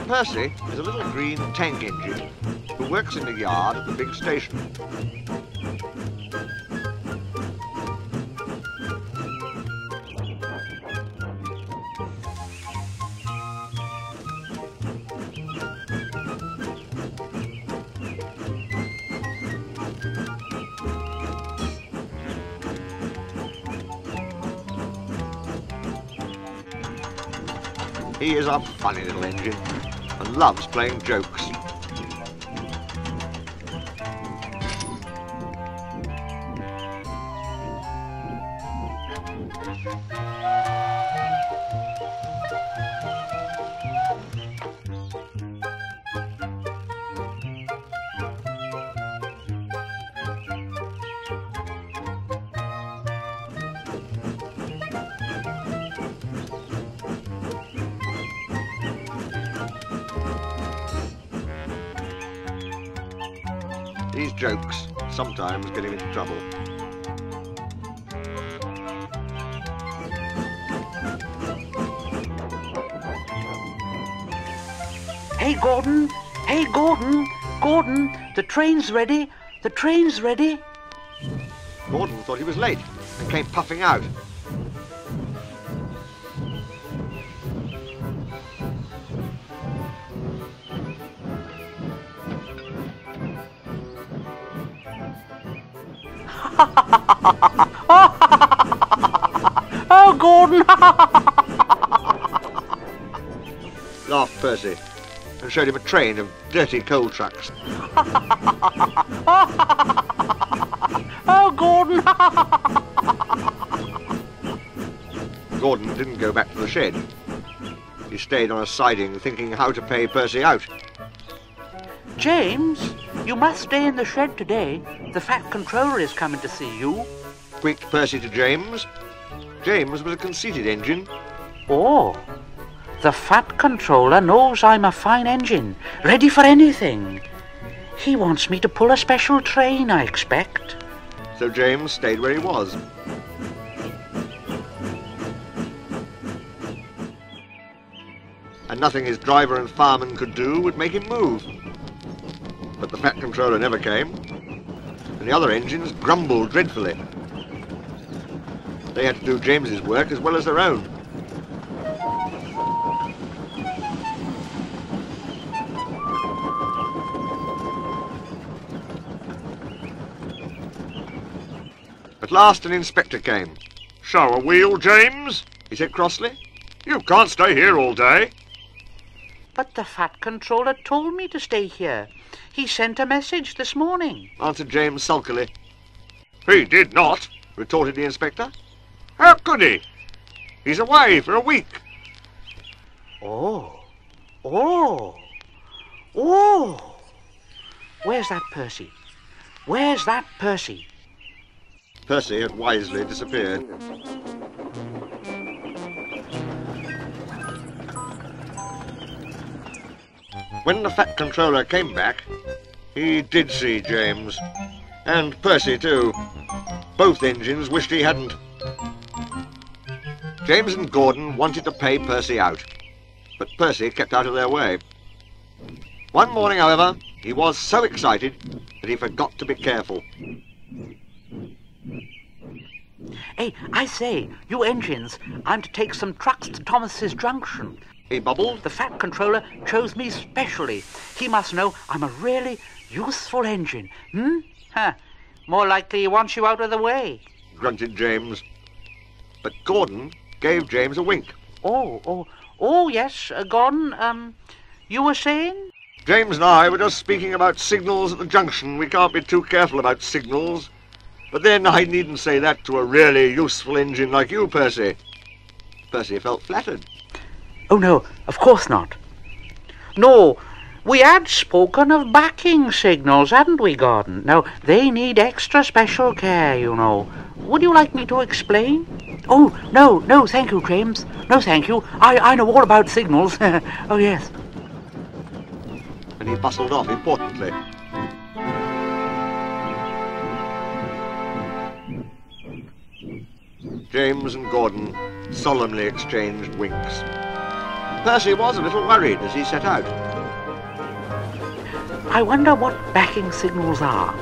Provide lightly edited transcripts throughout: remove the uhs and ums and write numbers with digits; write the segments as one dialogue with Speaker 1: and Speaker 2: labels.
Speaker 1: Percy is a little green tank engine who works in the yard at the big station. He is a funny little engine and loves playing jokes. These jokes sometimes get him into trouble.
Speaker 2: Hey, Gordon! Hey, Gordon! Gordon! The train's ready! The train's ready!
Speaker 1: Gordon thought he was late and came puffing out.
Speaker 2: Oh, Gordon!
Speaker 1: Laughed Percy and showed him a train of dirty coal trucks.
Speaker 2: Oh, Gordon!
Speaker 1: Gordon didn't go back to the shed. He stayed on a siding thinking how to pay Percy out.
Speaker 2: James, you must stay in the shed today. The Fat Controller is coming to see you.
Speaker 1: Winked Percy to James. James was a conceited engine.
Speaker 2: Oh, the Fat Controller knows I'm a fine engine, ready for anything. He wants me to pull a special train, I expect.
Speaker 1: So James stayed where he was. And nothing his driver and fireman could do would make him move. But the Fat Controller never came, and the other engines grumbled dreadfully. They had to do James's work as well as their own. At last an inspector came.
Speaker 3: "Show a wheel, James,"
Speaker 1: He said crossly.
Speaker 3: "You can't stay here all day."
Speaker 2: But the Fat Controller told me to stay here. He sent a message this morning.
Speaker 1: Answered James sulkily.
Speaker 3: "He did not,"
Speaker 1: Retorted the inspector.
Speaker 3: "How could he? He's away for a week."
Speaker 2: Oh, oh, oh. Where's that Percy? Where's that Percy?
Speaker 1: Percy had wisely disappeared. When the Fat Controller came back, he did see James. And Percy too. Both engines wished he hadn't. James and Gordon wanted to pay Percy out, but Percy kept out of their way. One morning, however, he was so excited that he forgot to be careful.
Speaker 2: Hey, I say, you engines, I'm to take some trucks to Thomas's Junction.
Speaker 1: He bubbled.
Speaker 2: The Fat Controller chose me specially. He must know I'm a really useful engine. Huh. More likely he wants you out of the way.
Speaker 1: Grunted James. But Gordon gave James a wink.
Speaker 2: Oh, yes, Gordon, you were saying?
Speaker 1: James and I were just speaking about signals at the junction. We can't be too careful about signals. But then I needn't say that to a really useful engine like you, Percy. Percy felt flattered.
Speaker 2: Oh, no, of course not. No, we had spoken of backing signals, hadn't we, Gordon? Now, they need extra special care, you know. Would you like me to explain? Oh, no, thank you, James. No, thank you. I know all about signals. Oh, yes.
Speaker 1: And he bustled off importantly. James and Gordon solemnly exchanged winks. Percy was a little worried as he set out.
Speaker 2: I wonder what backing signals are.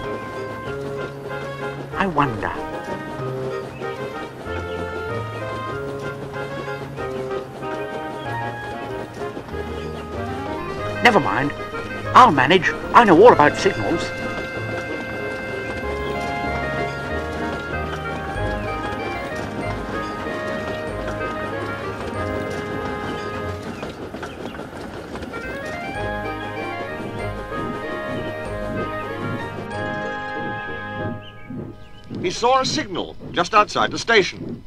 Speaker 2: I wonder. Never mind. I'll manage. I know all about signals.
Speaker 1: He saw a signal just outside the station.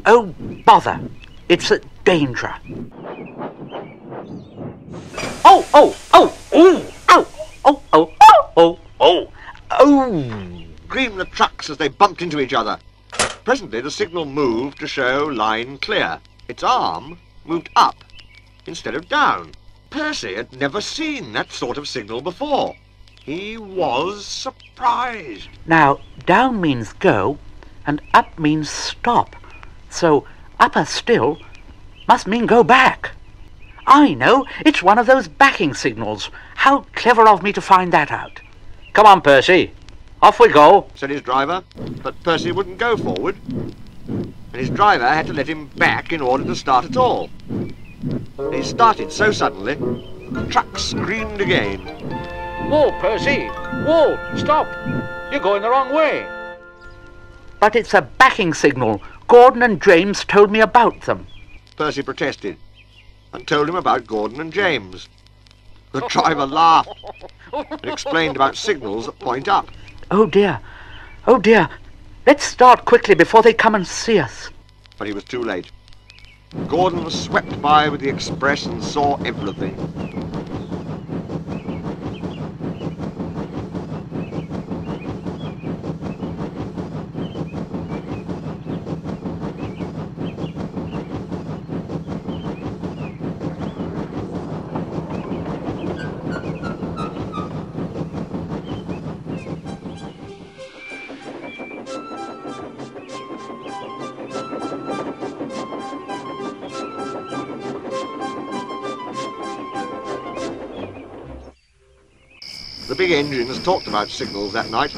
Speaker 2: Oh, bother. It's a danger. Oh, oh, oh, oh, oh, oh, oh, oh, oh, oh.
Speaker 1: Screamed the trucks as they bumped into each other. Presently the signal moved to show line clear. Its arm moved up instead of down. Percy had never seen that sort of signal before. He was surprised.
Speaker 2: Now, down means go, and up means stop. So, upper still must mean go back. I know, it's one of those backing signals. How clever of me to find that out. Come on, Percy. Off we go,
Speaker 1: Said his driver, but Percy wouldn't go forward, and his driver had to let him back in order to start at all. He started so suddenly, the truck screamed again.
Speaker 2: Whoa, Percy! Whoa! Stop! You're going the wrong way. But it's a backing signal. Gordon and James told me about them.
Speaker 1: Percy protested and told him about Gordon and James. The driver laughed and explained about signals that point up.
Speaker 2: Oh dear. Oh dear. Let's start quickly before they come and see us.
Speaker 1: But he was too late. Gordon swept by with the express and saw everything. The big engines talked about signals that night.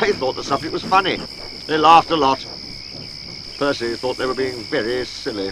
Speaker 1: They thought the subject was funny. They laughed a lot. Percy thought they were being very silly.